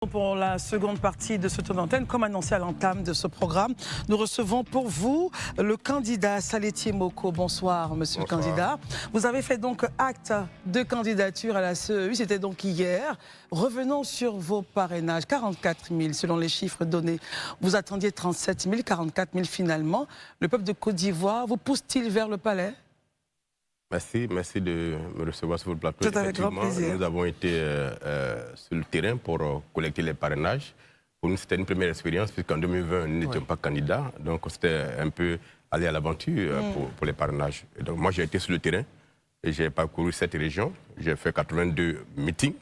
Pour la seconde partie de ce tour d'antenne, comme annoncé à l'entame de ce programme, nous recevons pour vous le candidat Saletier Moko. Bonsoir, monsieur le candidat. Vous avez fait donc acte de candidature à la CEU, c'était donc hier. Revenons sur vos parrainages, 44 000 selon les chiffres donnés. Vous attendiez 37 000, 44 000 finalement. Le peuple de Côte d'Ivoire vous pousse-t-il vers le palais ? Merci de me recevoir sur votre plateau. C'est avec grand plaisir. Nous avons été sur le terrain pour collecter les parrainages. Pour nous, c'était une première expérience, puisqu'en 2020, nous n'étions pas candidats. Donc, c'était un peu aller à l'aventure pour les parrainages. Et donc, moi, j'ai été sur le terrain et j'ai parcouru 7 régions. J'ai fait 82 meetings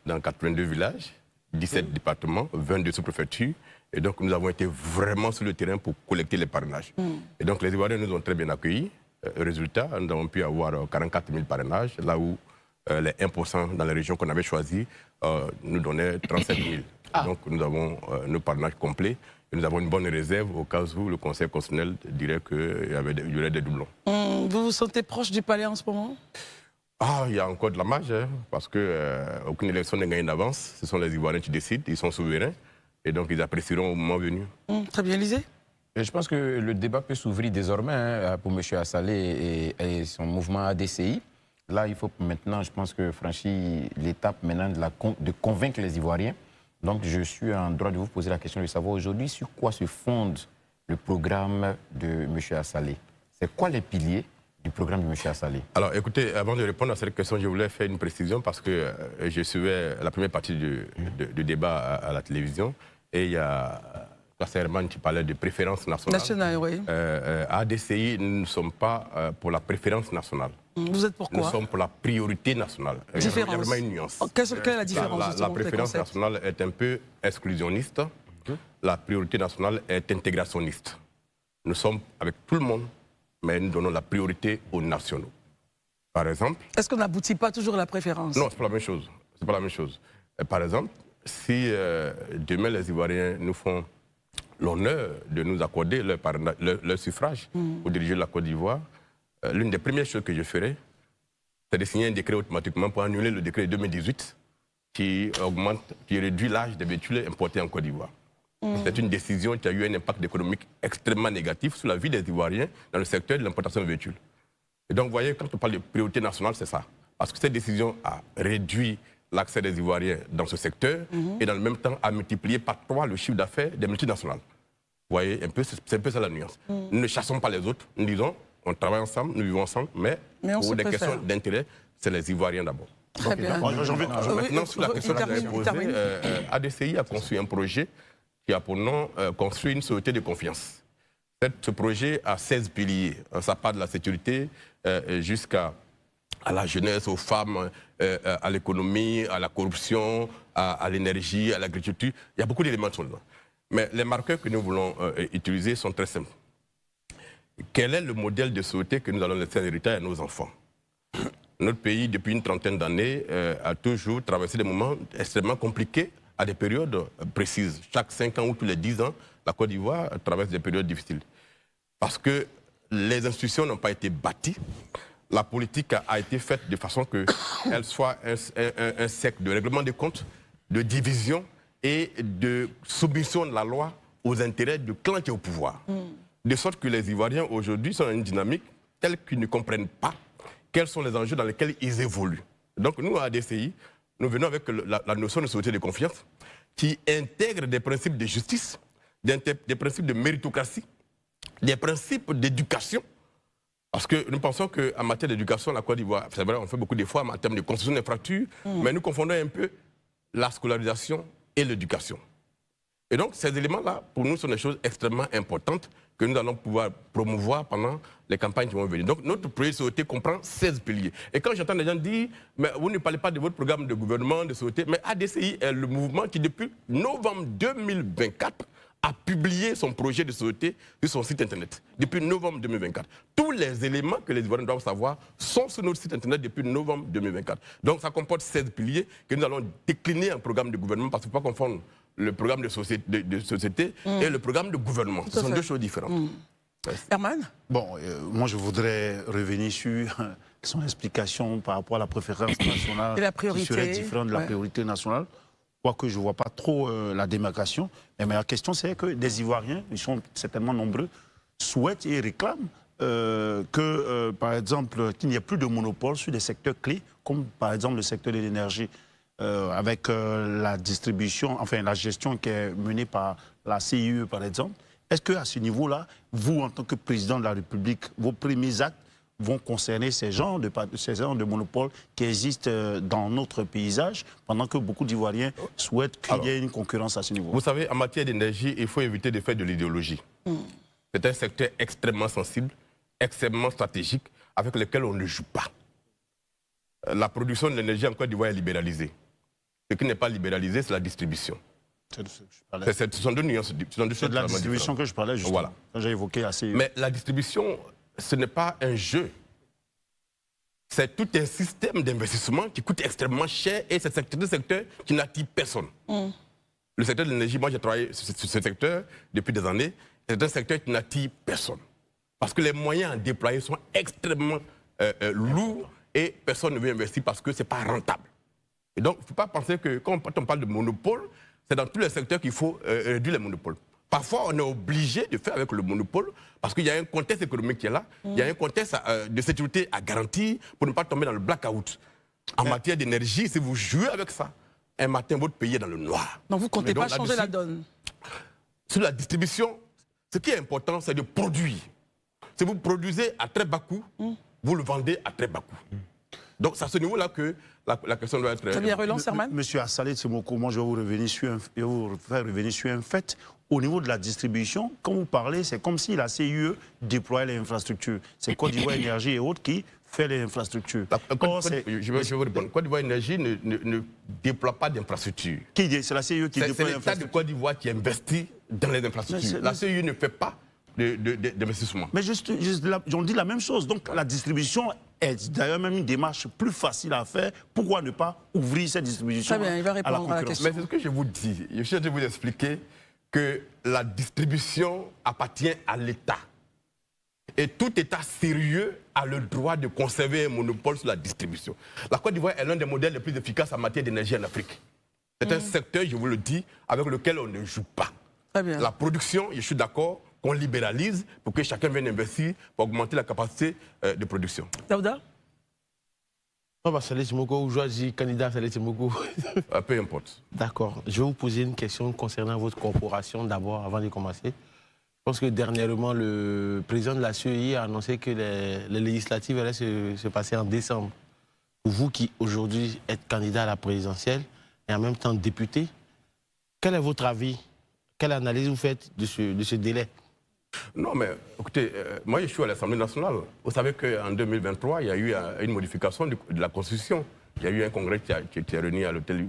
dans 82 villages, 17 départements, 22 sous-préfectures. Et donc, nous avons été vraiment sur le terrain pour collecter les parrainages. Et donc, les Ivoiriens nous ont très bien accueillis. Résultat, nous avons pu avoir 44 000 parrainages, là où les 1% dans les régions qu'on avait choisies nous donnaient 37 000. Donc nous avons nos parrainages complets et nous avons une bonne réserve au cas où le Conseil constitutionnel dirait qu'il y aurait des doublons. Vous vous sentez proche du palais en ce moment ? Il y a encore de la marge, parce qu'aucune élection n'est gagnée d'avance. Ce sont les Ivoiriens qui décident, ils sont souverains et donc ils apprécieront au moment venu. Très bien, Lisée. Je pense que le débat peut s'ouvrir désormais pour M. Assalé et son mouvement ADCI. Là, il faut maintenant, je pense que franchir l'étape maintenant de convaincre les Ivoiriens. Donc, je suis en droit de vous poser la question de savoir aujourd'hui sur quoi se fonde le programme de M. Assalé. C'est quoi les piliers du programme de M. Assalé? Alors, écoutez, avant de répondre à cette question, je voulais faire une précision parce que je suivais la première partie du débat à la télévision et il y a Herman qui parlait de préférence nationale. Oui. ADCI, nous ne sommes pas pour la préférence nationale. Vous êtes pour quoi? Nous sommes pour la priorité nationale. Différence. Il y a vraiment une nuance. Quelle est la différence? La préférence nationale est un peu exclusionniste. La priorité nationale est intégrationniste. Nous sommes avec tout le monde, mais nous donnons la priorité aux nationaux. Par exemple... Est-ce qu'on n'aboutit pas toujours à la préférence? Non, c'est pas la même chose. C'est pas la même chose. Par exemple, si demain les Ivoiriens nous font l'honneur de nous accorder leur suffrage pour diriger la Côte d'Ivoire, l'une des premières choses que je ferai, c'est de signer un décret automatiquement pour annuler le décret de 2018 qui réduit l'âge des véhicules importés en Côte d'Ivoire. C'est une décision qui a eu un impact économique extrêmement négatif sur la vie des Ivoiriens dans le secteur de l'importation de véhicules. Et donc, vous voyez, quand on parle de priorité nationale, c'est ça. Parce que cette décision a réduit l'accès des Ivoiriens dans ce secteur et dans le même temps a multiplié par 3 le chiffre d'affaires des multinationales. Vous voyez, c'est un peu ça la nuance. Nous ne chassons pas les autres, nous disons, on travaille ensemble, nous vivons ensemble, mais pour des questions d'intérêt, c'est les Ivoiriens d'abord. Très bien. Maintenant, sur la question que vous avez posée, ADCI a conçu un projet qui a pour nom construire une société de confiance. Ce projet a 16 piliers. Ça part de la sécurité jusqu'à la jeunesse, aux femmes, à l'économie, à la corruption, à l'énergie, à l'agriculture. Il y a beaucoup d'éléments là. Mais les marqueurs que nous voulons utiliser sont très simples. Quel est le modèle de société que nous allons laisser en héritage à nos enfants? Notre pays, depuis une trentaine d'années, a toujours traversé des moments extrêmement compliqués à des périodes précises. Chaque 5 ans ou tous les 10 ans, la Côte d'Ivoire traverse des périodes difficiles. Parce que les institutions n'ont pas été bâties. La politique a été faite de façon qu'elle soit un cercle de règlement des comptes, de division et de soumission de la loi aux intérêts du clan qui est au pouvoir. De sorte que les Ivoiriens aujourd'hui sont dans une dynamique telle qu'ils ne comprennent pas quels sont les enjeux dans lesquels ils évoluent. Donc nous, à ADCI, nous venons avec la notion de société de confiance qui intègre des principes de justice, des principes de méritocratie, des principes d'éducation. Parce que nous pensons qu'en matière d'éducation, la Côte d'Ivoire, c'est vrai, on fait beaucoup d'efforts en termes de construction d'infrastructures, mais nous confondons un peu la scolarisation et l'éducation. Et donc, ces éléments-là, pour nous, sont des choses extrêmement importantes que nous allons pouvoir promouvoir pendant les campagnes qui vont venir. Donc, notre projet de société comprend 16 piliers. Et quand j'entends les gens dire, mais vous ne parlez pas de votre programme de gouvernement, de société, mais ADCI est le mouvement qui, depuis novembre 2024, a publié son projet de société sur son site internet depuis novembre 2024. Tous les éléments que les Ivoiriens doivent savoir sont sur notre site internet depuis novembre 2024. Donc ça comporte 16 piliers que nous allons décliner en programme de gouvernement parce qu'il ne faut pas confondre le programme de société et le programme de gouvernement. Ce sont deux choses différentes. Herman? Bon, moi je voudrais revenir sur son explication par rapport à la préférence nationale et la priorité, qui serait différente de la priorité nationale. quoique je ne vois pas trop la démarcation. Mais ma question, c'est que des Ivoiriens, ils sont certainement nombreux, souhaitent et réclament par exemple, qu'il n'y ait plus de monopole sur des secteurs clés, comme par exemple le secteur de l'énergie, avec la distribution, enfin la gestion qui est menée par la CIE, par exemple. Est-ce qu'à ce niveau-là, vous, en tant que président de la République, vos premiers actes vont concerner ces genres de monopoles qui existent dans notre paysage, pendant que beaucoup d'Ivoiriens souhaitent qu'il y ait une concurrence à ce niveau? Vous savez, en matière d'énergie, il faut éviter de faire de l'idéologie. C'est un secteur extrêmement sensible, extrêmement stratégique, avec lequel on ne joue pas. La production de l'énergie en Côte d'Ivoire est libéralisée. Ce qui n'est pas libéralisé, c'est la distribution. Ce sont deux nuances. C'est de la distribution que je parlais, justement. Voilà. Quand j'ai évoqué assez. Mais la distribution, ce n'est pas un jeu. C'est tout un système d'investissement qui coûte extrêmement cher et c'est un secteur qui n'attire personne. Le secteur de l'énergie, moi j'ai travaillé sur ce secteur depuis des années, c'est un secteur qui n'attire personne. Parce que les moyens à déployer sont extrêmement lourds et personne ne veut investir parce que ce n'est pas rentable. Et donc, il ne faut pas penser que quand on parle de monopole, c'est dans tous les secteurs qu'il faut réduire les monopoles. Parfois, on est obligé de faire avec le monopole parce qu'il y a un contexte économique qui est là, il y a un contexte de sécurité à garantir pour ne pas tomber dans le blackout. En matière d'énergie, si vous jouez avec ça, un matin, votre pays est dans le noir. Donc, vous ne comptez pas changer la donne? Sur la distribution, ce qui est important, c'est de produire. Si vous produisez à très bas coût, vous le vendez à très bas coût. Donc, c'est à ce niveau-là que la question doit être... Très bien, Roland Serman. Monsieur Assalé Tsemoko, moi, je vais vous faire revenir sur un fait. Au niveau de la distribution, quand vous parlez, c'est comme si la CIE déployait les infrastructures. C'est Côte d'Ivoire Énergie et autres qui fait les infrastructures. Je vais vous répondre. Côte d'Ivoire Énergie ne déploie pas d'infrastructures. C'est la CIE qui déploie les infrastructures. C'est l'État de Côte d'Ivoire qui investit dans les infrastructures. La CIE ne fait pas d'investissement. Mais on dit la même chose. Donc la distribution est d'ailleurs même une démarche plus facile à faire. Pourquoi ne pas ouvrir cette distribution? Très bien, il va répondre à la question. Mais c'est ce que je vous dis. Je cherche à vous expliquer que la distribution appartient à l'État. Et tout État sérieux a le droit de conserver un monopole sur la distribution. La Côte d'Ivoire est l'un des modèles les plus efficaces en matière d'énergie en Afrique. C'est un secteur, je vous le dis, avec lequel on ne joue pas. Très bien. La production, je suis d'accord, qu'on libéralise pour que chacun vienne investir pour augmenter la capacité de production. Daouda? Saleh Tsemoko ou choisi candidat Saleh Tsemoko? Peu importe. D'accord. Je vais vous poser une question concernant votre corporation d'abord, avant de commencer. Je pense que dernièrement, le président de la CEI a annoncé que les législatives allaient se passer en décembre. Vous qui aujourd'hui êtes candidat à la présidentielle et en même temps député, quel est votre avis? Quelle analyse vous faites de ce délai? Non, mais écoutez, moi je suis à l'Assemblée nationale. Vous savez qu'en 2023, il y a eu une modification de la Constitution. Il y a eu un congrès qui était réuni à l'hôtel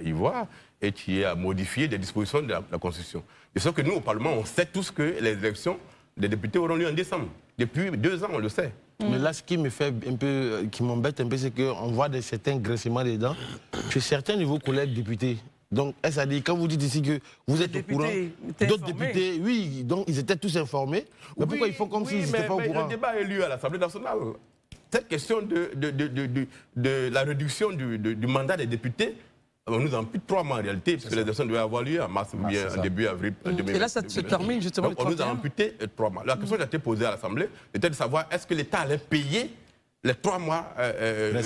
Ivoire et qui a modifié des dispositions de la Constitution. De sorte que nous, au Parlement, on sait tous que les élections des députés auront lieu en décembre. Depuis 2 ans, on le sait. Mais là, ce qui me fait un peu, qui m'embête un peu, c'est qu'on voit certains graissements des dents chez certains de vos collègues députés. Donc, est-ce à dire, quand vous dites ici que vous êtes au courant, d'autres députés, oui, donc ils étaient tous informés. Mais pourquoi ils font comme s'ils n'étaient pas au courant? Le débat est lieu à l'Assemblée nationale. Cette question de la réduction du mandat des députés, on nous en plus de 3 mois en réalité, parce que les élections devaient avoir lieu en mars ou bien en début avril 2020. Et là, ça se termine justement. Donc, on nous a amputé 3 mois. La question qui a été posée à l'Assemblée était de savoir est-ce que l'État allait payer les 3 mois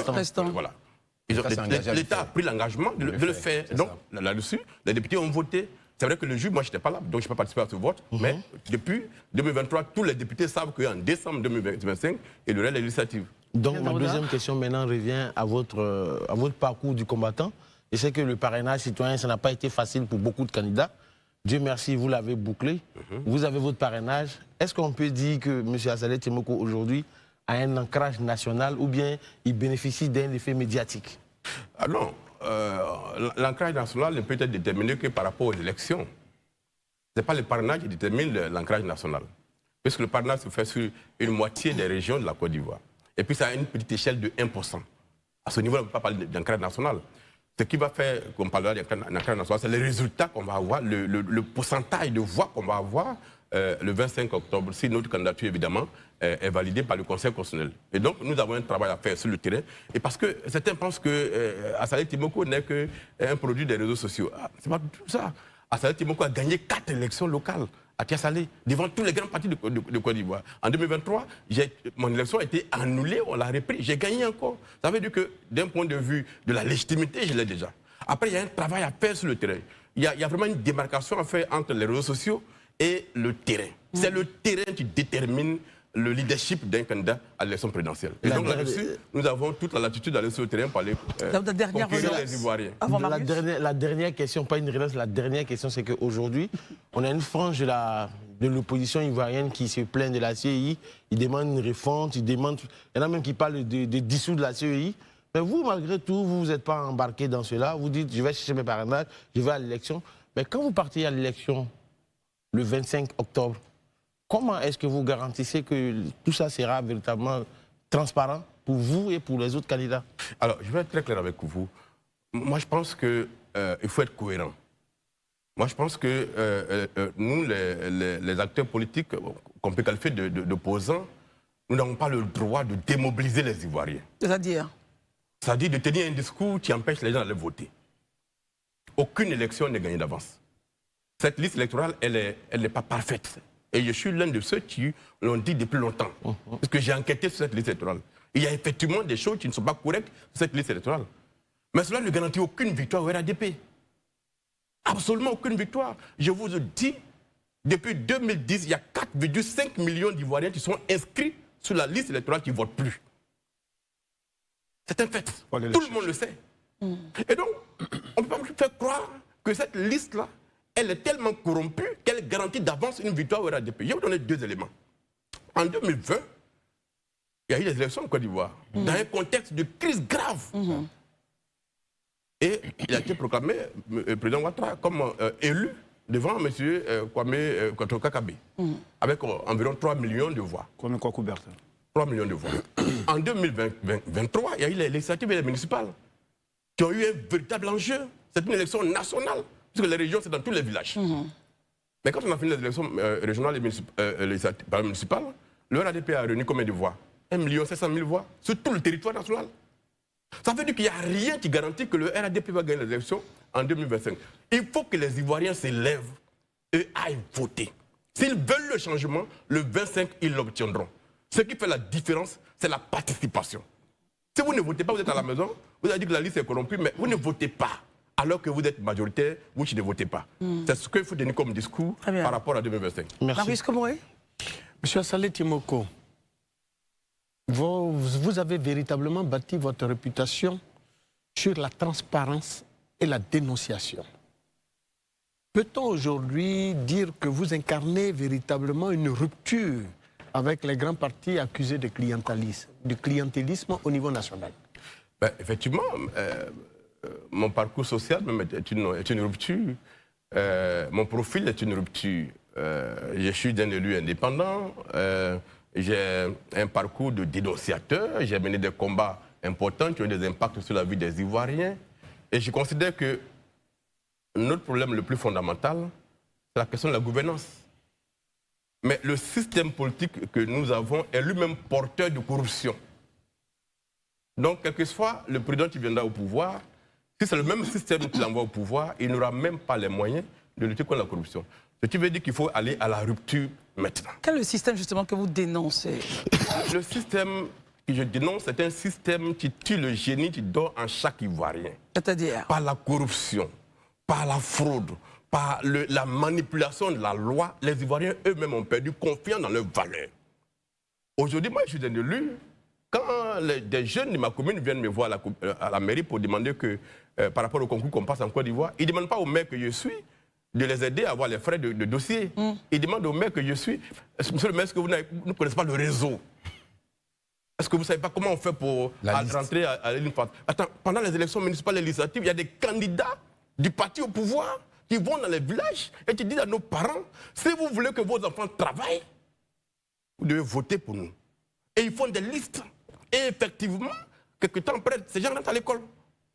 restants. Voilà. L'État a pris l'engagement de le faire. Donc, là-dessus, les députés ont voté. C'est vrai que le juge, moi, je n'étais pas là, donc je n'ai pas participé à ce vote. Mais depuis 2023, tous les députés savent qu'en décembre 2025, il y aurait les législatives. Donc, ma deuxième question maintenant revient à votre parcours du combattant. Je sais que le parrainage citoyen, ça n'a pas été facile pour beaucoup de candidats. Dieu merci, vous l'avez bouclé. Vous avez votre parrainage. Est-ce qu'on peut dire que M. Assalé Tsemoko, aujourd'hui, a un ancrage national ou bien il bénéficie d'un effet médiatique? Ah non, l'ancrage national ne peut être déterminé que par rapport aux élections. Ce n'est pas le parrainage qui détermine l'ancrage national. Puisque le parrainage se fait sur une moitié des régions de la Côte d'Ivoire. Et puis ça a une petite échelle de 1%. À ce niveau-là, on ne peut pas parler d'ancrage national. Ce qui va faire, comme parlera national, c'est les résultats qu'on va avoir, le pourcentage de voix qu'on va avoir le 25 octobre, si notre candidature, évidemment, est validée par le Conseil constitutionnel. Et donc, nous avons un travail à faire sur le terrain. Et parce que certains pensent que Assalé Timoko n'est qu'un produit des réseaux sociaux. Ah, c'est pas tout ça. Assalé Timoko a gagné 4 élections locales à Tiasalé, devant tous les grands partis de Côte d'Ivoire. En 2023, mon élection a été annulée, on l'a repris, j'ai gagné encore. Ça veut dire que d'un point de vue de la légitimité, je l'ai déjà. Après, il y a un travail à faire sur le terrain. Il y a vraiment une démarcation à faire entre les réseaux sociaux et le terrain. C'est le terrain qui détermine le leadership d'un candidat à l'élection présidentielle. Et donc là-dessus, nous avons toute la latitude d'aller sur le terrain pour aller conquérir les Ivoiriens. La dernière question, pas une relance, la dernière question, c'est qu'aujourd'hui, on a une frange de l'opposition ivoirienne qui se plaint de la CEI, ils demandent une refonte, il y en a même qui parlent de dissoudre la CEI. Mais vous, malgré tout, vous n'êtes pas embarqué dans cela. Vous dites, je vais chercher mes parrainages, je vais à l'élection. Mais quand vous partez à l'élection le 25 octobre, comment est-ce que vous garantissez que tout ça sera véritablement transparent pour vous et pour les autres candidats? Alors, je vais être très clair avec vous. Moi, je pense qu'il faut être cohérent. Moi, je pense que nous, les acteurs politiques, qu'on peut qualifier d'opposants, nous n'avons pas le droit de démobiliser les Ivoiriens. C'est-à-dire? C'est-à-dire de tenir un discours qui empêche les gens d'aller voter. Aucune élection n'est gagnée d'avance. Cette liste électorale, elle n'est pas parfaite. Et je suis l'un de ceux qui l'ont dit depuis longtemps. Parce que j'ai enquêté sur cette liste électorale. Il y a effectivement des choses qui ne sont pas correctes sur cette liste électorale. Mais cela ne garantit aucune victoire au RADP. Absolument aucune victoire. Je vous le dis, depuis 2010, il y a 4,5 millions d'Ivoiriens qui sont inscrits sur la liste électorale qui ne votent plus. C'est un fait. Tout le monde le sait. Et donc, on ne peut pas me faire croire que cette liste-là, elle est tellement corrompue qu'elle garantit d'avance une victoire au RADP. Je vais vous donner 2 éléments. En 2020, il y a eu des élections en Côte d'Ivoire, dans un contexte de crise grave. Et il a été proclamé, le président Ouattara, comme élu devant M. Kwame Kakabe, avec environ 3 millions de voix. Kwame Kwaku Bertin. 3 millions de voix. En 2023, il y a eu les législatives et les municipales qui ont eu un véritable enjeu. C'est une élection nationale, puisque les régions, c'est dans tous les villages. Mais quand on a fini les élections régionales et municipales, le RADP a réuni combien de voix? 1 700 000 voix sur tout le territoire national. Ça veut dire qu'il n'y a rien qui garantit que le RADP va gagner les élections en 2025. Il faut que les Ivoiriens s'élèvent et aillent voter. S'ils veulent le changement, le 25, ils l'obtiendront. Ce qui fait la différence, c'est la participation. Si vous ne votez pas, vous êtes à la maison, vous avez dit que la liste est corrompue, mais vous ne votez pas. Alors que vous êtes majoritaire, vous ne votez pas. C'est ce qu'il faut donner comme discours par rapport à 2025. Merci. Marius Komoré. Monsieur Assalé Timoko, vous avez véritablement bâti votre réputation sur la transparence et la dénonciation. Peut-on aujourd'hui dire que vous incarnez véritablement une rupture avec les grands partis accusés de clientélisme au niveau national? Effectivement, mon parcours social même est une rupture. Mon profil est une rupture. Je suis d'un élu indépendant. J'ai un parcours de dénonciateur. J'ai mené des combats importants qui ont des impacts sur la vie des Ivoiriens. Et je considère que notre problème le plus fondamental, c'est la question de la gouvernance. Mais le système politique que nous avons est lui-même porteur de corruption. Donc, quelquefois, le président qui viendra au pouvoir, si c'est le même système qui l'envoie au pouvoir, il n'aura même pas les moyens de lutter contre la corruption. Ce qui veut dire qu'il faut aller à la rupture maintenant. Quel est le système justement que vous dénoncez? Le système que je dénonce, c'est un système qui tue le génie qui dort en chaque Ivoirien. C'est-à-dire? Par la corruption, par la fraude, par la manipulation de la loi, les Ivoiriens eux-mêmes ont perdu confiance dans leurs valeurs. Aujourd'hui, moi, je suis un élu. Quand des jeunes de ma commune viennent me voir à la mairie pour demander que, par rapport au concours qu'on passe en Côte d'Ivoire, ils ne demandent pas au maire que je suis de les aider à avoir les frais de dossier. Ils demandent au maire que je suis. Monsieur le maire, est-ce que vous ne connaissez pas le réseau? Est-ce que vous ne savez pas comment on fait pour rentrer à l'île? Attends, pendant les élections municipales et législatives, il y a des candidats du parti au pouvoir qui vont dans les villages et qui disent à nos parents, si vous voulez que vos enfants travaillent, vous devez voter pour nous. Et ils font des listes. Et effectivement, quelques temps après, ces gens rentrent à l'école.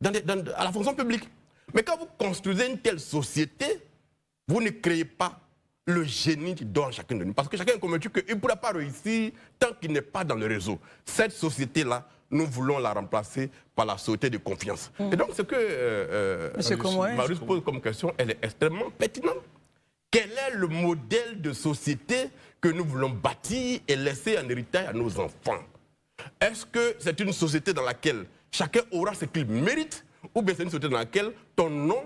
à la fonction publique. Mais quand vous construisez une telle société, vous ne créez pas le génie qui dort en chacun de nous. Parce que chacun est convaincu qu'il ne pourra pas réussir tant qu'il n'est pas dans le réseau. Cette société-là, nous voulons la remplacer par la société de confiance. Et donc, ce que Marius pose comme question, elle est extrêmement pertinente. Quel est le modèle de société que nous voulons bâtir et laisser en héritage à nos enfants? Est-ce que c'est une société dans laquelle chacun aura ce qu'il mérite, ou bien c'est une société dans laquelle ton nom,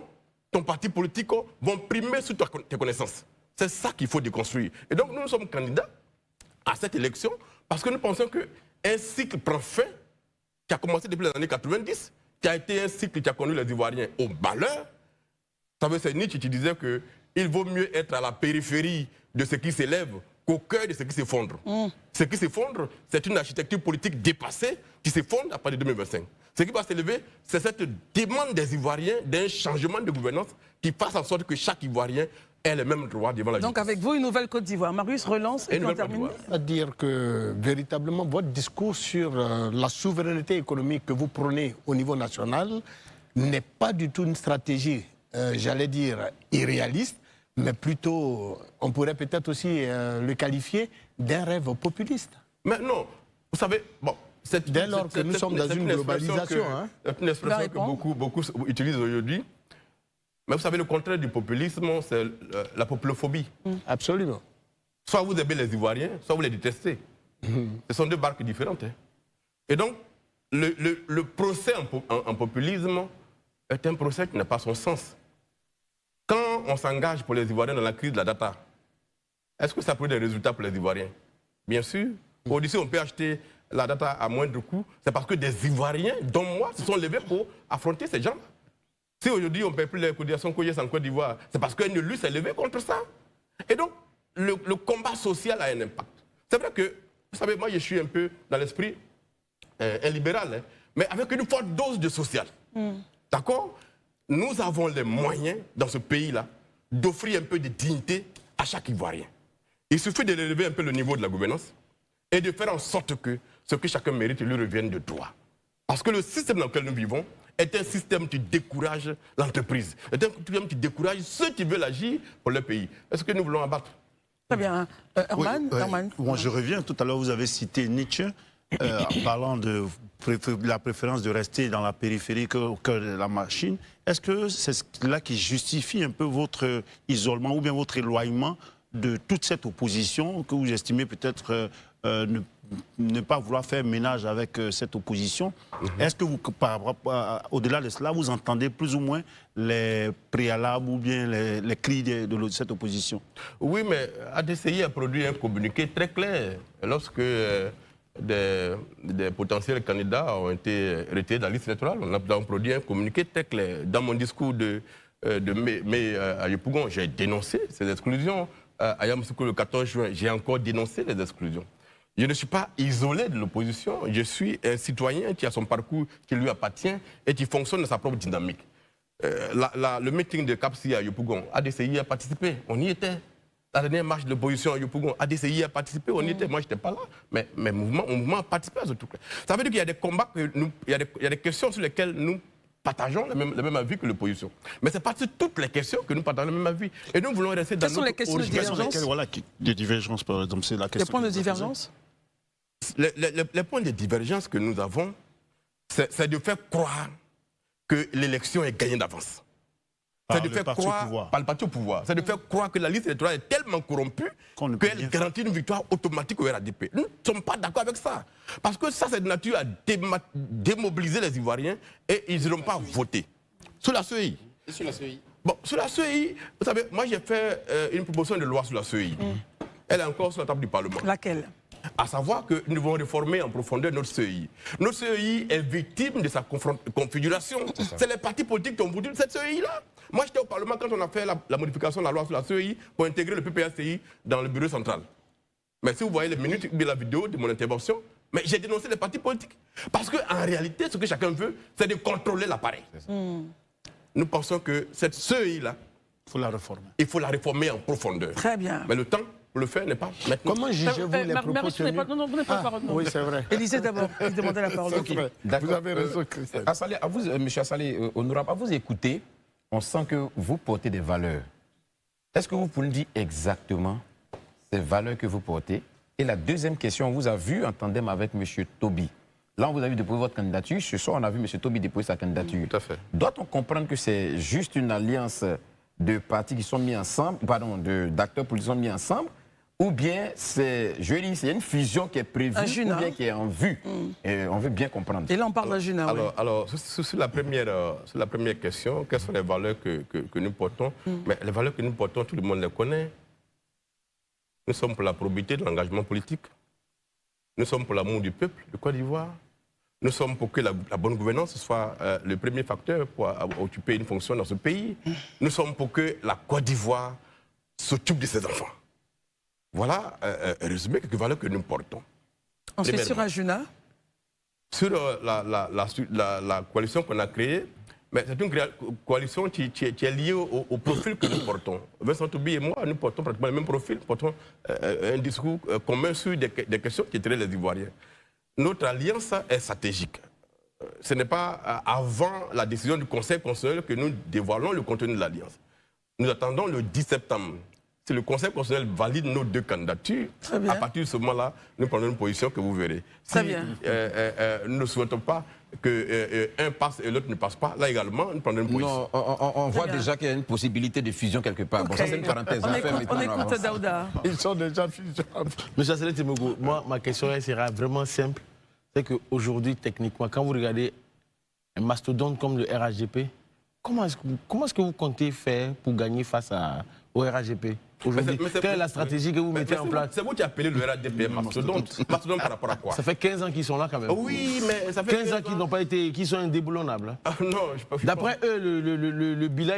ton parti politique vont primer sur tes connaissances? C'est ça qu'il faut déconstruire. Et donc nous sommes candidats à cette élection parce que nous pensons qu'un cycle prend fin, qui a commencé depuis les années 90, qui a été un cycle qui a conduit les Ivoiriens au malheur. Vous savez, c'est Nietzsche qui disait qu'il vaut mieux être à la périphérie de ce qui s'élève qu'au cœur de ce qui s'effondre. Ce qui s'effondre, c'est une architecture politique dépassée qui s'effondre à partir de 2025. Ce qui va s'élever, c'est cette demande des Ivoiriens d'un changement de gouvernance qui fasse en sorte que chaque Ivoirien ait les mêmes droits devant la justice. Donc avec vous, une nouvelle Côte d'Ivoire. Marius relance et puis on termine. C'est-à-dire que véritablement, votre discours sur la souveraineté économique que vous prenez au niveau national n'est pas du tout une stratégie, j'allais dire, irréaliste, mais plutôt, on pourrait peut-être aussi le qualifier d'un rêve populiste. Mais non, vous savez, bon, dès lors que nous sommes dans une globalisation. C'est une expression que beaucoup utilisent aujourd'hui. Mais vous savez, le contraire du populisme, c'est la populophobie. Absolument. Soit vous aimez les Ivoiriens, soit vous les détestez. Ce sont deux barques différentes. Et donc, le procès en populisme est un procès qui n'a pas son sens. Quand on s'engage pour les Ivoiriens dans la crise de la data, est-ce que ça produit des résultats pour les Ivoiriens? Bien sûr. Au-dessus, on peut acheter la data à moindre coût. C'est parce que des Ivoiriens, dont moi, se sont levés pour affronter ces gens. Si aujourd'hui on ne paie plus les cotisations COJES en Côte d'Ivoire, c'est parce qu'un élu s'est levé contre ça. Et donc, le combat social a un impact. C'est vrai que, vous savez, moi je suis un peu dans l'esprit un libéral, mais avec une forte dose de social. D'accord? Nous avons les moyens, dans ce pays-là, d'offrir un peu de dignité à chaque Ivoirien. Il suffit de relever un peu le niveau de la gouvernance et de faire en sorte que ce que chacun mérite lui revienne de droit. Parce que le système dans lequel nous vivons est un système qui décourage l'entreprise, est un système qui décourage ceux qui veulent agir pour leur pays. Est-ce que nous voulons abattre? Très bien. Herman, Bon, je reviens. Tout à l'heure, vous avez cité Nietzsche, en parlant de la préférence de rester dans la périphérie au cœur de la machine. Est-ce que c'est cela qui justifie un peu votre isolement ou bien votre éloignement de toute cette opposition que vous estimez peut-être ne pas vouloir faire ménage avec cette opposition? Est-ce que vous, au-delà de cela, vous entendez plus ou moins les préalables ou bien les cris de cette opposition? Oui, mais ADCI a produit un communiqué très clair lorsque des potentiels candidats ont été retirés de la liste électorale. On a produit un communiqué très clair. Dans mon discours de mai à Yopougon, j'ai dénoncé ces exclusions. À Yamoussoukro, le 14 juin, j'ai encore dénoncé les exclusions. Je ne suis pas isolé de l'opposition. Je suis un citoyen qui a son parcours qui lui appartient et qui fonctionne dans sa propre dynamique. Le meeting de Kapsi à Yopougon, ADCI a participé. On y était. La dernière marche de l'opposition à Yopougon, ADCI a participé. On y était. Moi, je n'étais pas là. Mais mon mouvement a participé à ce truc-là. Ça veut dire qu'il y a des combats, il y a des questions sur lesquelles nous partageons le même avis que l'opposition. Mais c'est pas sur toutes les questions que nous partageons le même avis. Et nous voulons rester dans notre... Quelles sont les questions de divergence? Voilà, des divergences, par exemple, c'est la question. Les points de divergence? Les points de divergence que nous avons, c'est de faire croire que l'élection est gagnée d'avance. C'est de faire croire, par le parti au pouvoir, c'est de faire croire que la liste électorale est tellement corrompue qu'elle garantit une victoire automatique au RADP. Nous ne sommes pas d'accord avec ça. Parce que ça, c'est de nature à démobiliser les Ivoiriens et ils n'iront pas voter. Sur la CEI. Et sur la CEI? Bon, sur la CEI, vous savez, moi j'ai fait une proposition de loi sur la CEI. Elle est encore sur la table du Parlement. Laquelle? À savoir que nous devons réformer en profondeur notre CEI. Notre CEI est victime de sa configuration. C'est les partis politiques qui ont voulu cette CEI-là. Moi, j'étais au Parlement quand on a fait la modification de la loi sur la CEI pour intégrer le PPACI dans le bureau central. Mais si vous voyez les minutes de la vidéo de mon intervention, mais j'ai dénoncé les partis politiques. Parce qu'en réalité, ce que chacun veut, c'est de contrôler l'appareil. Nous pensons que cette CEI-là, il faut la réformer. Il faut la réformer en profondeur. Très bien. Mais le temps pour le faire n'est pas maintenant. Comment jugez-vous les propos tenus? Non, vous n'avez pas la parole. non. Oui, c'est vrai. Élisée d'abord, il demandait la parole. C'est vrai. D'accord. Vous avez raison, Christelle. Assalé, à vous, monsieur Assalé, honorable, à vous écouter, on sent que vous portez des valeurs. Est-ce que vous pouvez nous dire exactement ces valeurs que vous portez? Et la deuxième question, on vous a vu en tandem avec monsieur Toby. Là, on vous a vu déposer votre candidature. Ce soir, on a vu monsieur Toby déposer sa candidature. Tout à fait. Doit-on comprendre que c'est juste une alliance de partis qui sont mis ensemble, pardon, d'acteurs politiques qui sont mis ensemble, ou bien c'est, je dis, c'est une fusion qui est prévue, ou bien qui est en vue? Et on veut bien comprendre. Et là, on parle d'un Juna. Alors, sur la première question, quelles sont les valeurs que nous portons? Mais les valeurs que nous portons, tout le monde les connaît. Nous sommes pour la probité de l'engagement politique. Nous sommes pour l'amour du peuple de Côte d'Ivoire. Nous sommes pour que la bonne gouvernance soit le premier facteur pour occuper une fonction dans ce pays. Nous sommes pour que la Côte d'Ivoire s'occupe de ses enfants. Voilà, résumé, quelques valeurs que nous portons. Ensuite, sur un Juna. Sur la coalition qu'on a créée, mais c'est une coalition qui est liée au profil que nous portons. Vincent Toubi et moi, nous portons pratiquement le même profil, nous portons un discours commun sur des questions qui intéressent les Ivoiriens. Notre alliance est stratégique. Ce n'est pas avant la décision du Conseil constitutionnel que nous dévoilons le contenu de l'alliance. Nous attendons le 10 septembre. Si le Conseil constitutionnel valide nos deux candidatures, à partir de ce moment-là, nous prenons une position que vous verrez. Si nous ne souhaitons pas qu'un passe et l'autre ne passe pas, là également, nous prenons une position. Non, on voit déjà qu'il y a une possibilité de fusion quelque part. Bon, ça, c'est une parenthèse. On écoute Daouda. Ils sont déjà fusionnables. Monsieur Assalé Timogo, moi, ma question elle sera vraiment simple. C'est qu'aujourd'hui, techniquement, quand vous regardez un mastodonte comme le RHDP, comment est-ce que vous comptez faire pour gagner face au RHDP aujourd'hui? Quelle est la stratégie que vous mettez en place? C'est vous qui appelez le RHDP mastodonte. Mastodonte par rapport à quoi? Ça fait 15 ans qu'ils sont là quand même. Oui, mais ça fait 15 ans qu'ils n'ont pas été, qu'ils sont indéboulonnables. Ah, non, je peux pas. D'après eux, le bilan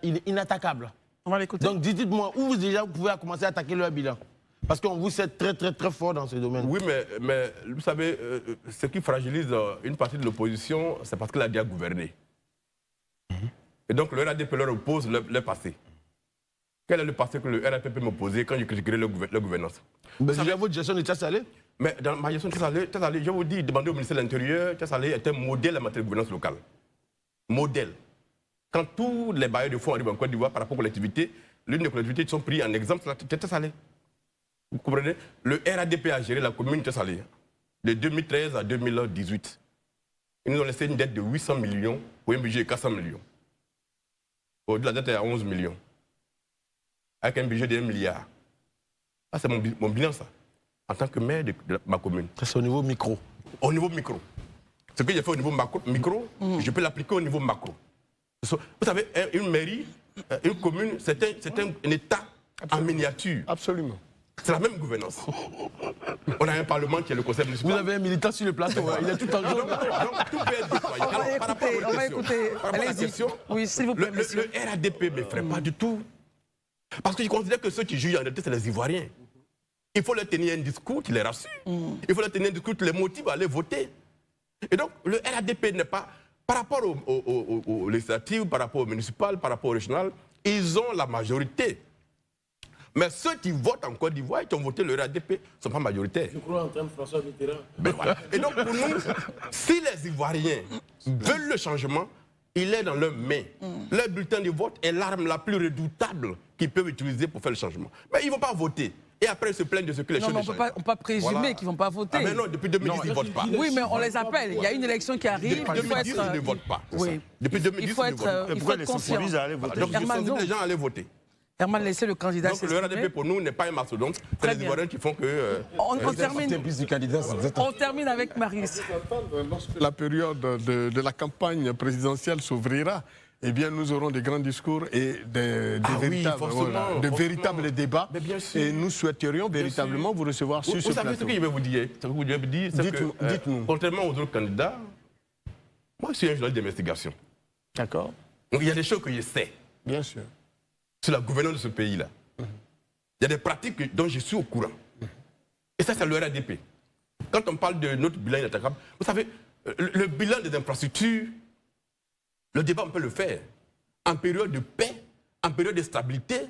il est inattaquable. On va l'écouter. Donc dites-moi, où vous pouvez commencer à attaquer leur bilan? Parce qu'on vous sait très très très fort dans ce domaine. Oui, mais vous savez, ce qui fragilise une partie de l'opposition, c'est parce qu'elle a déjà gouverné. Et donc le RHDP leur oppose le passé. Quel est le passé que le RHDP m'opposait quand j'ai critiqué leur gouvernance? Mais déjà votre gestion de Thiès Salé? Mais dans ma gestion de Thiès Salé, je vous dis, demandez au ministère de l'Intérieur, Thiès Salé est un modèle en matière de gouvernance locale. Modèle. Quand tous les bailleurs de fonds arrivent en Côte d'Ivoire par rapport aux collectivités, l'une des collectivités qui sont prises en exemple, c'est Thiès Salé. Vous comprenez? Le RHDP a géré la commune de Thiès Salé de 2013 à 2018. Ils nous ont laissé une dette de 800 millions pour un budget de 400 millions. Aujourd'hui, la dette est à 11 millions. Avec un budget de 1 milliard. Ça, c'est mon bilan, ça. En tant que maire de ma commune. Ça, c'est au niveau micro. Au niveau micro. Ce que j'ai fait au niveau micro, je peux l'appliquer au niveau macro. Vous savez, une mairie, une commune, c'est un État en miniature. Absolument. C'est la même gouvernance. On a un parlement qui est le conseil municipal. Vous avez un militant sur le plateau, il est tout en jaune. Donc tout peut être déployé. On va écouter. Allez-y. Oui, s'il vous plaît. Le RHDP ne me ferait pas du tout. Parce que je considère que ceux qui jugent en réalité, c'est les Ivoiriens. Il faut leur tenir un discours qui les rassure. Il faut leur tenir un discours qui les motive à aller voter. Et donc, le RHDP n'est pas... Par rapport aux législatives, par rapport aux municipales, par rapport aux régionales, ils ont la majorité. Mais ceux qui votent en Côte d'Ivoire et qui ont voté le RHDP ne sont pas majoritaires. Je crois en termes de François Mitterrand. Ben voilà. Et donc, pour nous, si les Ivoiriens veulent le changement, il est dans leurs mains. Leur bulletin de vote est l'arme la plus redoutable qu'ils peuvent utiliser pour faire le changement. Mais ils ne vont pas voter. Et après, ils se plaignent de ce que les choses changent. Non, on ne peut pas présumer qu'ils ne vont pas voter. Ah mais non, depuis 2010, ils ne votent pas. Oui, mais on les appelle. Il y a une élection qui arrive. Depuis 2010, ils ne votent pas. Oui. Depuis 2010, il faut ils ne votent pas. être, il faut être conscient. à aller voter. Donc, ils sensibilisent les gens à aller voter. Herman, laissez le candidat s'exprimer. Donc le RHDP pour nous n'est pas un mastodonte. C'est les Ivoiriens qui font que... On termine avec Marius. Lorsque la période de la campagne présidentielle s'ouvrira, eh bien, nous aurons des grands discours et de véritables débats. Et nous souhaiterions véritablement vous recevoir sur ce plateau. Vous savez ce que je vais vous dire? Dites-nous. Contrairement aux autres candidats, moi, je suis un journaliste d'investigation. D'accord. Donc, il y a des choses que je sais. Bien sûr. Sur la gouvernance de ce pays-là. Il y a des pratiques dont je suis au courant. Et ça, c'est le RHDP. Quand on parle de notre bilan inattaquable, vous savez, le bilan des infrastructures, le débat, on peut le faire. En période de paix, en période de stabilité,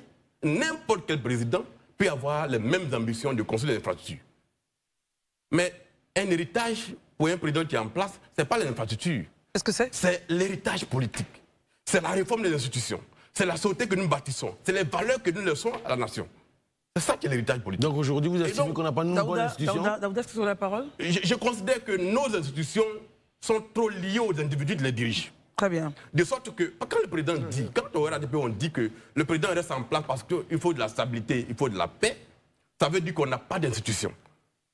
n'importe quel président peut avoir les mêmes ambitions de construire des infrastructures. Mais un héritage pour un président qui est en place, ce n'est pas l'infrastructure. Qu'est-ce que c'est? C'est l'héritage politique. C'est la réforme des institutions. C'est la société que nous bâtissons. C'est les valeurs que nous laissons à la nation. C'est ça qui est l'héritage politique. Donc aujourd'hui, vous estimez qu'on n'a pas une bonne institution? Daouda, est-ce que vous avez la parole? Je considère que nos institutions sont trop liées aux individus qui les dirigent. Très bien. De sorte que, quand le président dit, quand au RADP on dit que le président reste en place parce qu'il faut de la stabilité, il faut de la paix, ça veut dire qu'on n'a pas d'institution.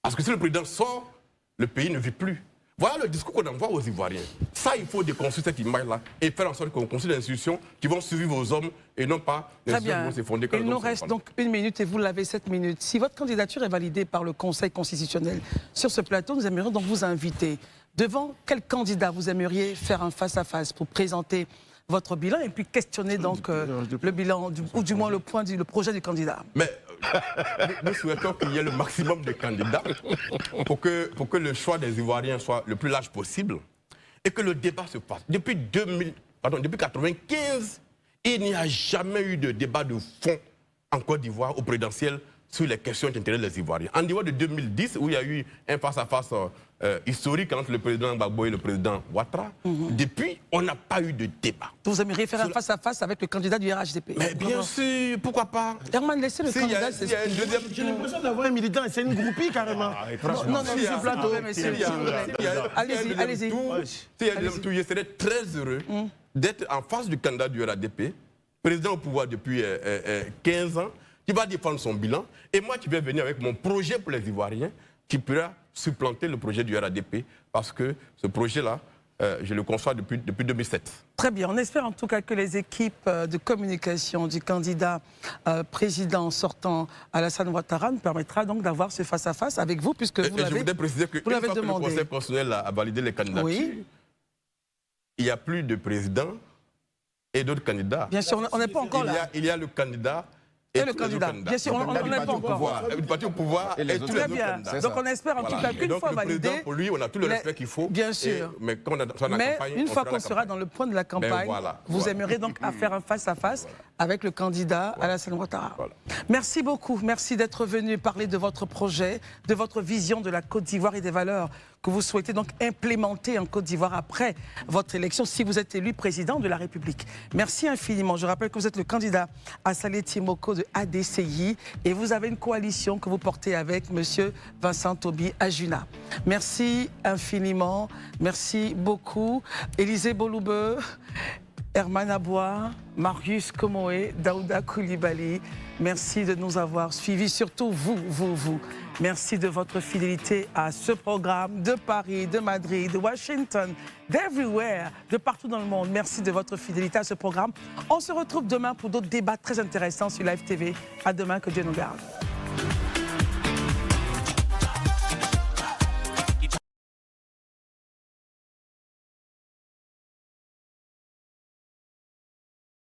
Parce que si le président sort, le pays ne vit plus. Voilà le discours qu'on envoie aux Ivoiriens. Ça, il faut déconstruire cette image-là et faire en sorte qu'on construise des institutions qui vont suivre vos hommes et non pas des institutions qui vont s'effondrer. Il nous reste donc 1 minute et vous l'avez 7 minutes. Si votre candidature est validée par le Conseil constitutionnel sur ce plateau, nous aimerions donc vous inviter. Devant quel candidat vous aimeriez faire un face-à-face pour présenter votre bilan et puis questionner donc le bilan, ou du moins le projet du candidat? Mais nous souhaitons qu'il y ait le maximum de candidats pour que le choix des Ivoiriens soit le plus large possible et que le débat se passe. Depuis 1995, il n'y a jamais eu de débat de fond en Côte d'Ivoire au présidentiel sur les questions qui intéressent les Ivoiriens. En dehors de 2010, où il y a eu un face-à-face historique entre le président Gbagbo et le président Ouattara, depuis, on n'a pas eu de débat. Vous aimeriez faire un face-à-face avec le candidat du RHDP? Mais bien sûr, pourquoi pas? Herman, laissez le candidat. J'ai l'impression d'avoir un militant et c'est une groupie carrément. Non, sur le plateau, monsieur. Allez-y. S'il y a je serais très heureux d'être en face du candidat du RADP, président au pouvoir depuis 15 ans, qui va défendre son bilan, et moi qui vais venir avec mon projet pour les Ivoiriens, qui pourra supplanter le projet du RADP, parce que ce projet-là, je le conçois depuis 2007. Très bien, on espère en tout cas que les équipes de communication du candidat président sortant Alassane Ouattara nous permettra donc d'avoir ce face-à-face avec vous, puisque vous l'avez demandé. Je voudrais préciser que une fois que le Conseil constitutionnel a validé les candidatures, il n'y a plus de président et d'autres candidats. Bien sûr, on n'est pas encore là. Il y a le candidat et le candidat. Bien sûr, on n'est pas encore. Le parti au pouvoir et tous les autres candidats. Donc on espère en tout cas qu'une fois validé... Pour lui, on a tout le respect qu'il faut. Bien sûr. Mais quand on a la campagne, une fois qu'on sera dans le point de la campagne, vous aimeriez donc faire un face-à-face avec le candidat Alassane Ouattara. Merci beaucoup. Merci d'être venu parler de votre projet, de votre vision de la Côte d'Ivoire et des valeurs que vous souhaitez donc implémenter en Côte d'Ivoire après votre élection, si vous êtes élu président de la République. Merci infiniment. Je rappelle que vous êtes le candidat Assalé Timoko de ADCI et vous avez une coalition que vous portez avec M. Vincent Toby Ajuna. Merci infiniment. Merci beaucoup. Élisée Boloube, Herman Aboua, Marius Komoé, Daouda Coulibaly, merci de nous avoir suivis, surtout vous. Merci de votre fidélité à ce programme de Paris, de Madrid, de Washington, d'everywhere, de partout dans le monde. Merci de votre fidélité à ce programme. On se retrouve demain pour d'autres débats très intéressants sur Live TV. À demain, que Dieu nous garde.